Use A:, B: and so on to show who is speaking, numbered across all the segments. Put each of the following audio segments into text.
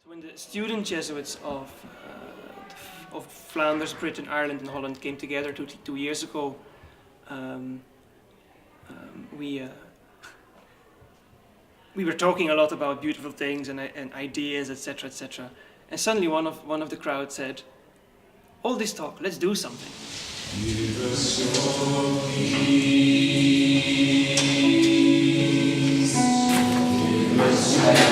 A: When the student Jesuits of Flanders, Britain, Ireland and Holland came together 2 years ago, we were talking a lot about beautiful things and ideas, etc., etc. And suddenly one of the crowd said, "All this talk, let's do something." Give us your peace. Give us your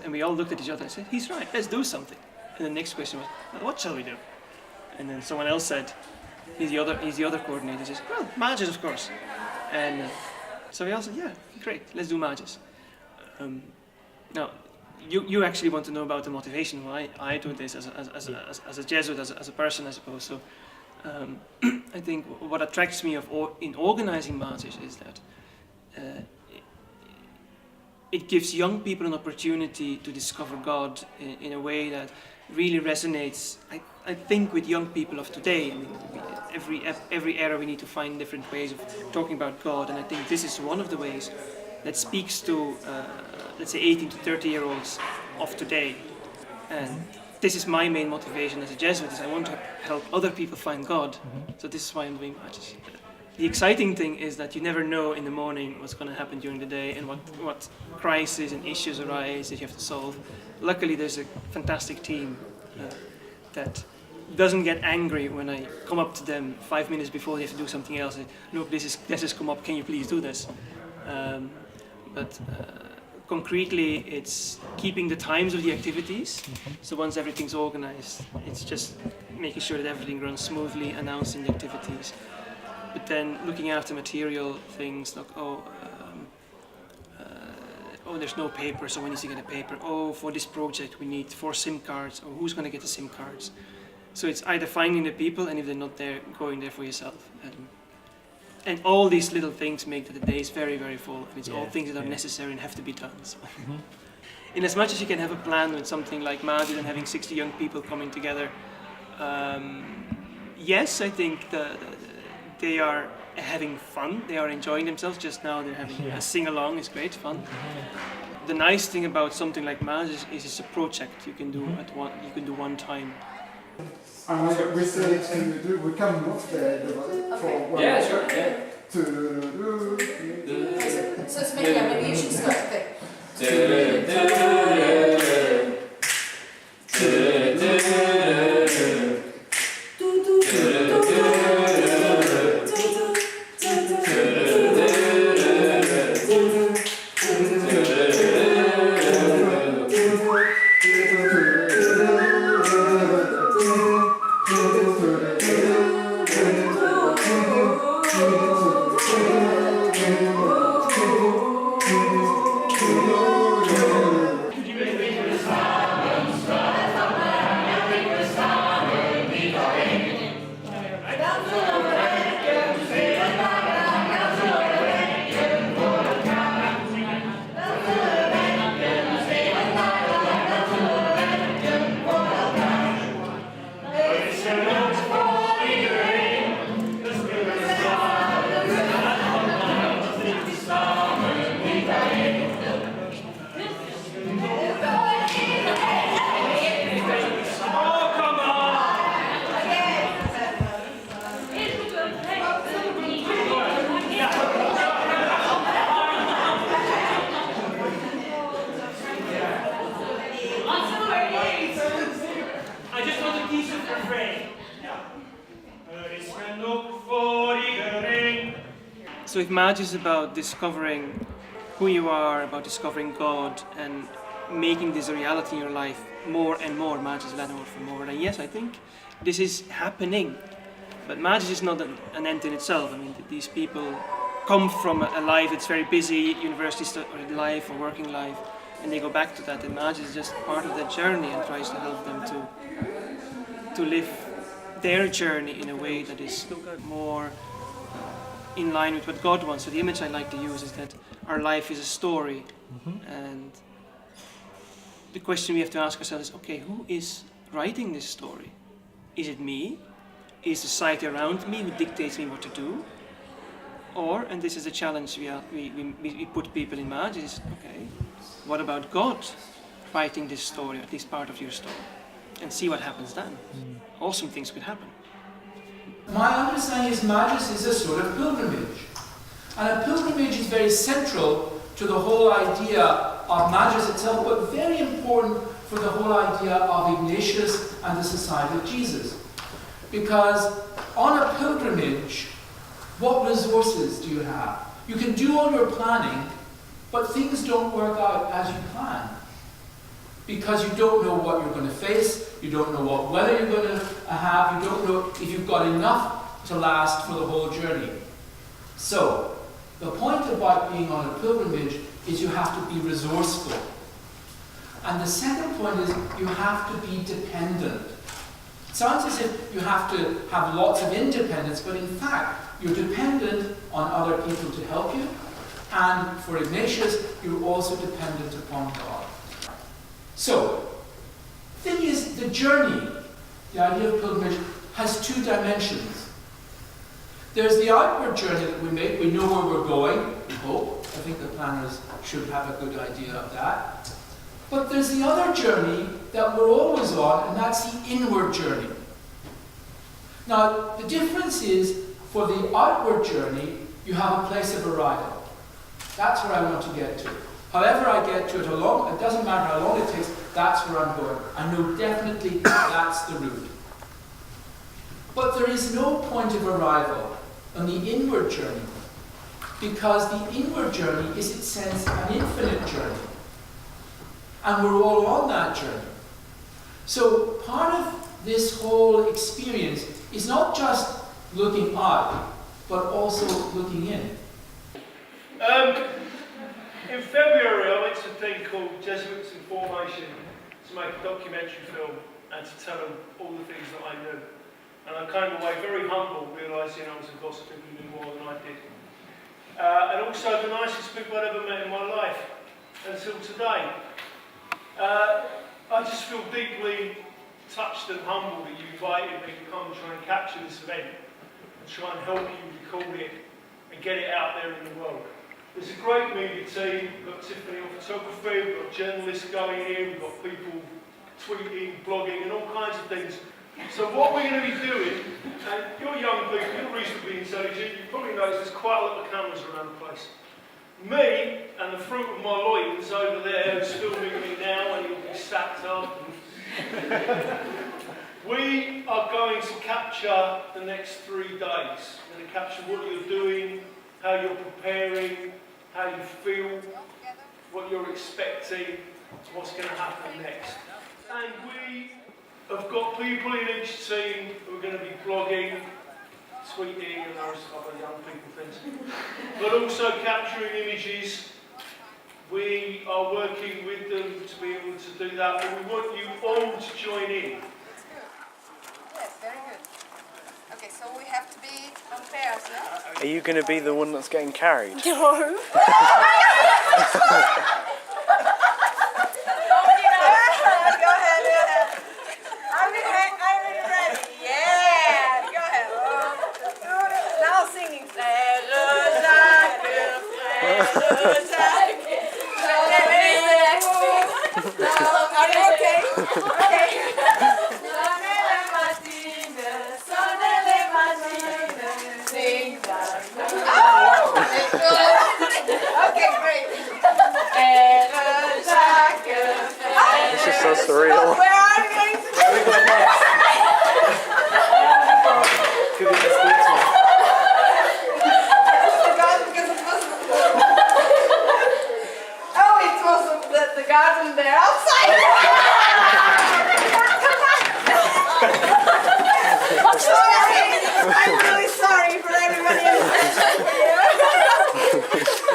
A: And we all looked at each other and said, "He's right, let's do something." And the next question was, "Well, what shall we do?" And then someone else said, he's the other coordinator, he says, "Well, Magis, of course." And so we all said, "Yeah, great, let's do Magis." Now, you actually want to know about the motivation why I do this as a Jesuit, as a person, I suppose. So I think what attracts me in organizing Magis is that it gives young people an opportunity to discover God in a way that really resonates, I think, with young people of today. I mean, every era we need to find different ways of talking about God, and I think this is one of the ways that speaks to, let's say, 18 to 30-year-olds of today. And this is my main motivation as a Jesuit, is I want to help other people find God. So this is why I'm doing Magis. The exciting thing is that you never know in the morning what's going to happen during the day and what crises and issues arise that you have to solve. Luckily, there's a fantastic team that doesn't get angry when I come up to them 5 minutes before they have to do something else. Say, "Look, this has come up, can you please do this?" But concretely, it's keeping the times of the activities. So once everything's organized, it's just making sure that everything runs smoothly, announcing the activities. But then looking after material things like, there's no paper, so we need to get a paper. Oh, for this project we need 4 SIM cards, or who's going to get the SIM cards? So it's either finding the people, and if they're not there, going there for yourself. And all these little things make the days very, very full, and it's all things that are necessary and have to be done. So. In as much as you can have a plan with something like Magis and having 60 young people coming together, yes, I think they are having fun, they are enjoying themselves. Just now they're having a sing-along, it's great fun. The nice thing about something like Magis is it's a project you can do one time.
B: We say we come for one.
C: Yeah, sure, yeah.
B: So
C: it's maybe you should start there.
D: kies het refrein. Ja. Er is genoeg voor iedereen.
A: So if Magis is about discovering who you are, about discovering God and making this a reality in your life more and more, Magis Latin word for more, then yes, I think this is happening. But Magis is not an end in itself. I mean, these people come from a life that's very busy, university life or working life, and they go back to that. And Magis is just part of that journey and tries to help them to live their journey in a way that is more in line with what God wants. So the image I like to use is that our life is a story, and the question we have to ask ourselves is, okay, who is writing this story? Is it me? Is society around me who dictates me what to do? Or, and this is a challenge we put people in Magis, is, okay, what about God writing this story, or at least part of your story? And see what happens then. Awesome things could happen.
E: My understanding is Magis is a sort of pilgrimage. And a pilgrimage is very central to the whole idea of Magis itself, but very important for the whole idea of Ignatius and the Society of Jesus. Because on a pilgrimage, what resources do you have? You can do all your planning, but things don't work out as you plan. Because you don't know what you're going to face, you don't know what weather you're going to have, you don't know if you've got enough to last for the whole journey. So, the point about being on a pilgrimage is you have to be resourceful. And the second point is you have to be dependent. It sounds as if you have to have lots of independence, but in fact, you're dependent on other people to help you, and for Ignatius, you're also dependent upon God. So, the thing is, the journey, the idea of pilgrimage, has two dimensions. There's the outward journey that we make. We know where we're going, we hope. I think the planners should have a good idea of that. But there's the other journey that we're always on, and that's the inward journey. Now, the difference is, for the outward journey, you have a place of arrival. That's where I want to get to. However I get to it, it doesn't matter how long it takes, that's where I'm going. I know definitely that's the route. But there is no point of arrival on the inward journey, because the inward journey is, in a sense, an infinite journey. And we're all on that journey. So part of this whole experience is not just looking out, but also looking in.
D: In February, I went to a thing called Jesuits in Formation to make a documentary film and to tell them all the things that I knew. And I came away very humble, realising I was a gospel who knew more than I did. And also the nicest people I'd ever met in my life until today. I just feel deeply touched and humbled that you invited me to come and try and capture this event and try and help you record it and get it out there in the world. There's a great media team. We've got Tiffany on photography, we've got journalists going in, we've got people tweeting, blogging and all kinds of things. So what we're going to be doing, and you're young people, you're reasonably intelligent, you probably notice there's quite a lot of cameras around the place. Me and the fruit of my loins over there who's filming me now and he'll be stacked up. We are going to capture the next 3 days. We're going to capture what you're doing, how you're preparing, how you feel, what you're expecting, what's going to happen next. And we have got people in each team who are going to be blogging, tweeting and those other young people things, but also capturing images. We are working with them to be able to do that, but we want you all to join in.
C: Yes, very good. Okay, so we have to be on pairs, no?
F: Are you going to be the one that's getting carried?
C: No. Go ahead. I'm ready. Yeah, go ahead. Now singing. Are you okay? Okay. Okay, great.
F: This is so surreal.
C: Where are we going to go? outside! I'm really sorry for everybody else.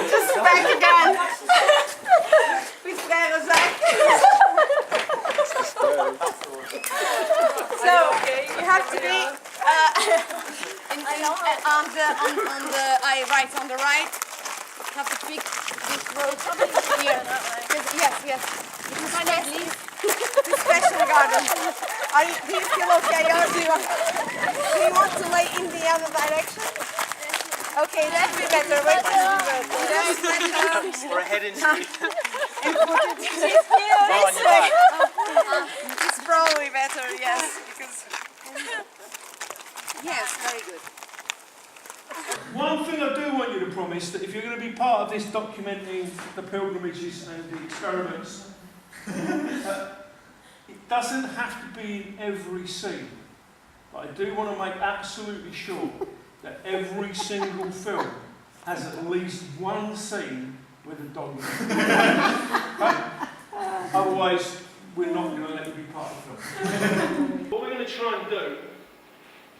C: Just back again. We stand aside. So you have to be right on the right. Have to pick this road here. Yes. It's special garden. Do you feel okay, or do you want to lay in the other direction? Okay, that'd be better. Wait, that's better.
F: Or a head injury.
C: It's probably better, yes, because yes, very good.
D: One thing I do want you to promise, that if you're going to be part of this documenting the pilgrimages and the experiments, it doesn't have to be in every scene, but I do want to make absolutely sure that every single film has at least one scene with a dog in it. Otherwise, we're not going to let you be part of the film. What we're going to try and do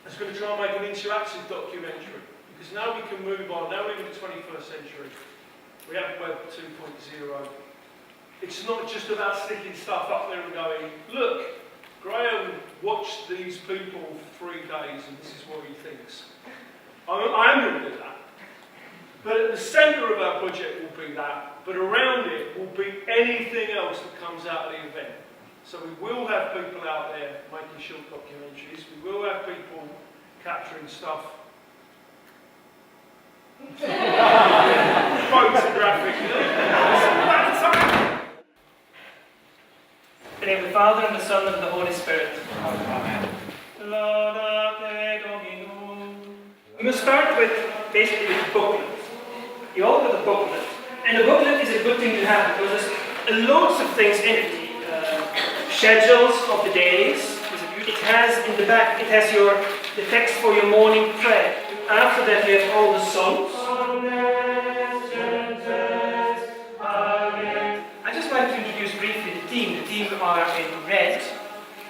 D: is going to try and make an interactive documentary. Because now we can move on, now we're in the 21st century, we have Web 2.0. It's not just about sticking stuff up there and going, look, Graham watched these people for 3 days and this is what he thinks. I am going to do that. But at the centre of our project will be that, but around it will be anything else that comes out of the event. So we will have people out there making short documentaries, we will have people capturing stuff photographically.
A: In the name of the Father, and the Son, and the Holy Spirit. Amen. We must start with basically with the booklet. You all got the booklet. And the booklet is a good thing to have because there's loads of things in it. Schedules of the days. It has in the back, it has the text for your morning prayer. After that you have all the songs. I'd just like to introduce briefly the team. The team are in red.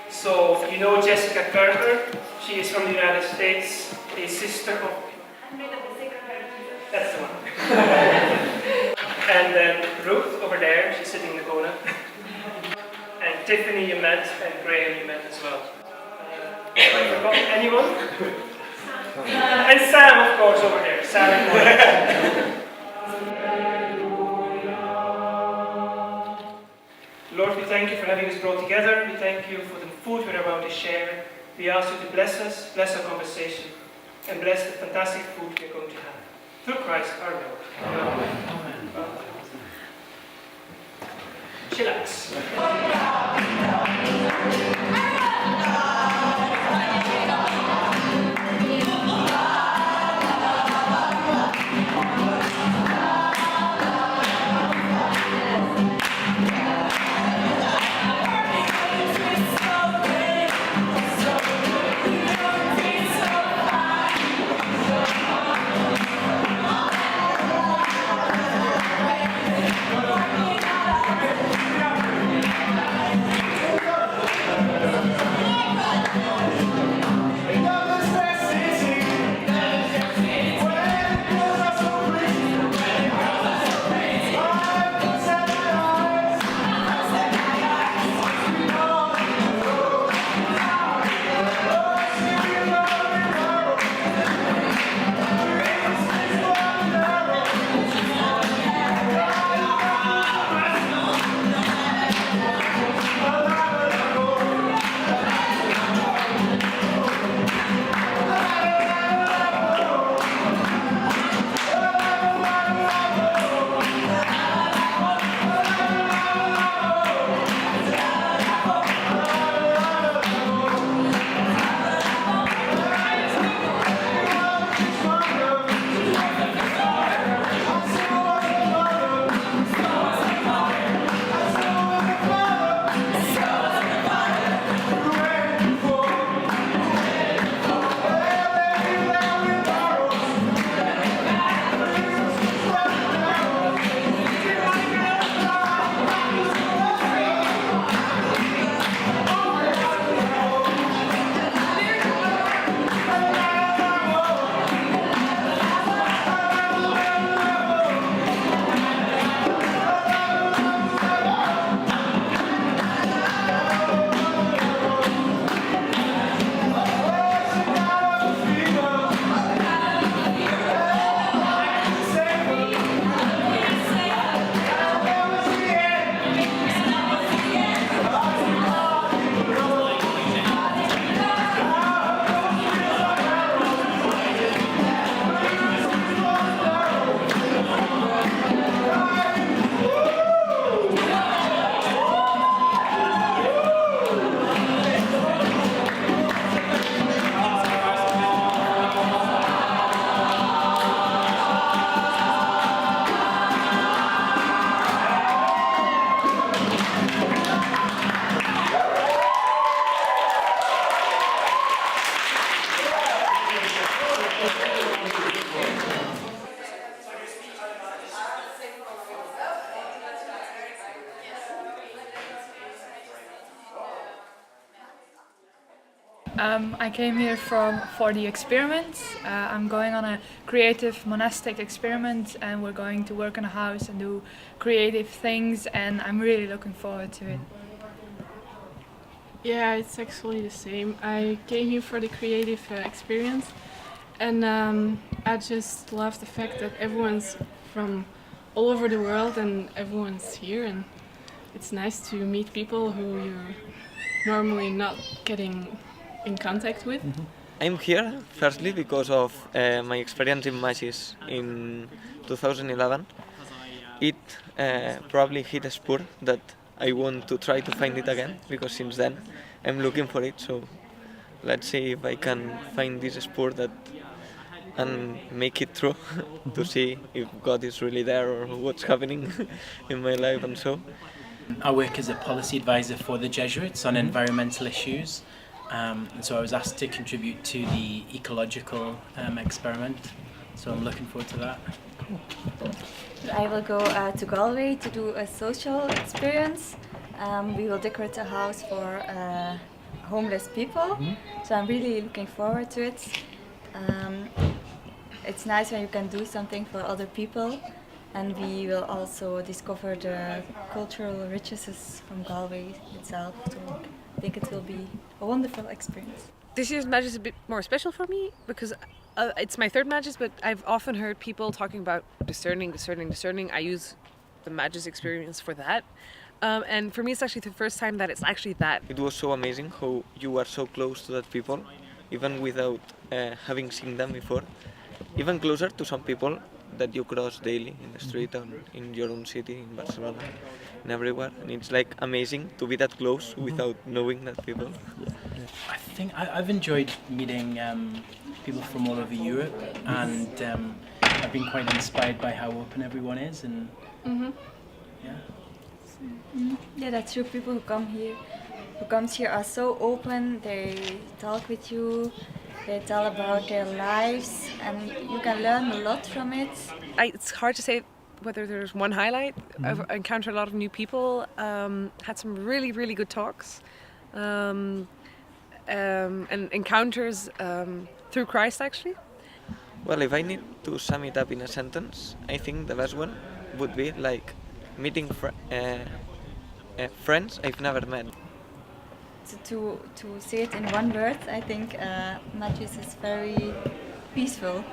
A: So you know Jessica Kerber. She is from the United States, a sister of... That's the one. And then Ruth over there, she's sitting in the corner. And Tiffany you met, and Graham you met as well. Have I forgotten anyone? And Sam, of course, over there. Sam. Lord, we thank you for having us brought together. We thank you for the food we're about to share. We ask you to bless us, bless our conversation, and bless the fantastic food we're going to have. Through Christ our Lord. Amen. Amen. Chillax.
G: I came here for the experiment. I'm going on a creative monastic experiment, and we're going to work in a house and do creative things, and I'm really looking forward to it.
H: Yeah, it's actually the same. I came here for the creative experience, and I just love the fact that everyone's from all over the world and everyone's here, and it's nice to meet people who you're normally not getting in contact with.
I: I'm here firstly because of my experience in Magis in 2011. It probably hit a spur that I want to try to find it again, because since then I'm looking for it. So let's see if I can find this spur that and make it true to see if God is really there or what's happening in my life and so.
J: I work as a policy advisor for the Jesuits on environmental issues, and so I was asked to contribute to the ecological experiment, so I'm looking forward to that.
K: I will go to Galway to do a social experience. We will decorate a house for homeless people, so I'm really looking forward to it. It's nice when you can do something for other people, and we will also discover the cultural riches from Galway itself. So I think it will be a wonderful experience.
L: This year's Magis is a bit more special for me because it's my third Magis, but I've often heard people talking about discerning. I use the Magis experience for that. And for me, it's actually the first time that it's actually that.
I: It was so amazing how you are so close to that people, even without having seen them before. Even closer to some people that you cross daily in the street or in your own city, in Barcelona, and everywhere. And it's like amazing to be that close without knowing that people.
J: I think I've enjoyed meeting people from all over Europe, and I've been quite inspired by how open everyone is, and
K: Yeah, that's true. People who comes here are so open. They talk with you. They tell about their lives, and you can learn a lot from it.
L: It's hard to say whether there's one highlight. I've encountered a lot of new people, had some really, really good talks, and encounters through Christ, actually.
I: Well, if I need to sum it up in a sentence, I think the best one would be like meeting friends I've never met.
K: To say it in one word, I think Magis is very peaceful.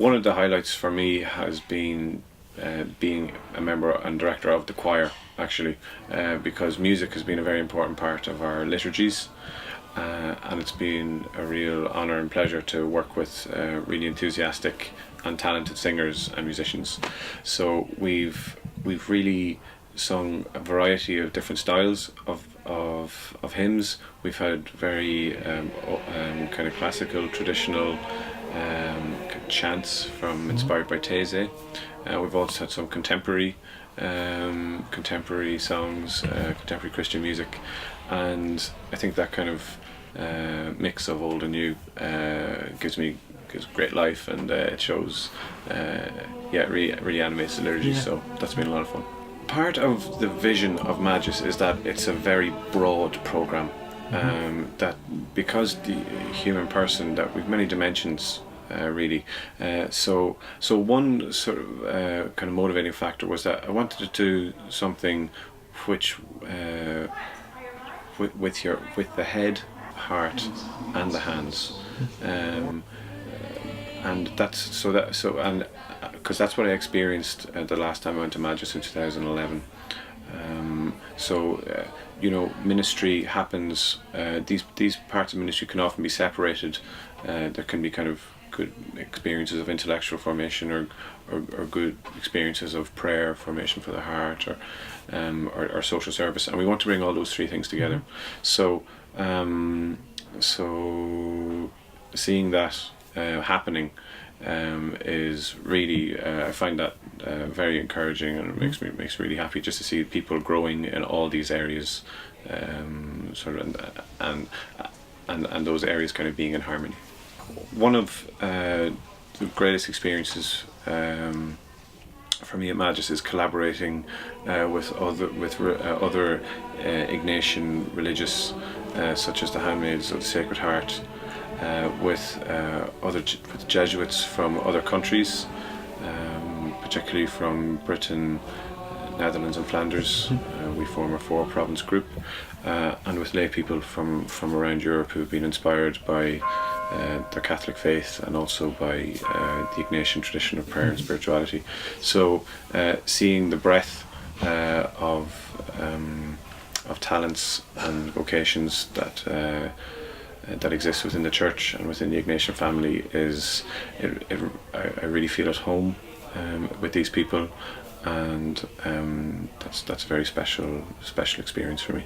M: One of the highlights for me has been being a member and director of the choir, actually, because music has been a very important part of our liturgies, and it's been a real honour and pleasure to work with really enthusiastic and talented singers and musicians. So we've really sung a variety of different styles of hymns. We've had very kind of classical, traditional chants inspired by Taizé. We've also had some contemporary songs, contemporary Christian music, and I think that kind of mix of old and new gives great life, and it shows, it really animates the liturgy. So that's been a lot of fun. Part of the vision of Magis is that it's a very broad programme, that because the human person, that we've many dimensions, really. So one sort of kind of motivating factor was that I wanted to do something which with the head, heart, and the hands, and because that's what I experienced the last time I went to Magis in 2011. Ministry happens. These parts of ministry can often be separated. There can be kind of good experiences of intellectual formation, or good experiences of prayer formation for the heart, or social service, and we want to bring all those three things together. So seeing that happening is really, I find that very encouraging, and it makes me really happy just to see people growing in all these areas, and those areas kind of being in harmony. One of the greatest experiences for me at Magis is collaborating with other Ignatian religious, such as the Handmaids of the Sacred Heart, with Jesuits from other countries, particularly from Britain, Netherlands and Flanders. We form a 4-province group, and with lay people from around Europe who have been inspired by their Catholic faith, and also by the Ignatian tradition of prayer and spirituality. So seeing the breadth of talents and vocations that exists within the church and within the Ignatian family I really feel at home with these people, and that's a very special experience for me.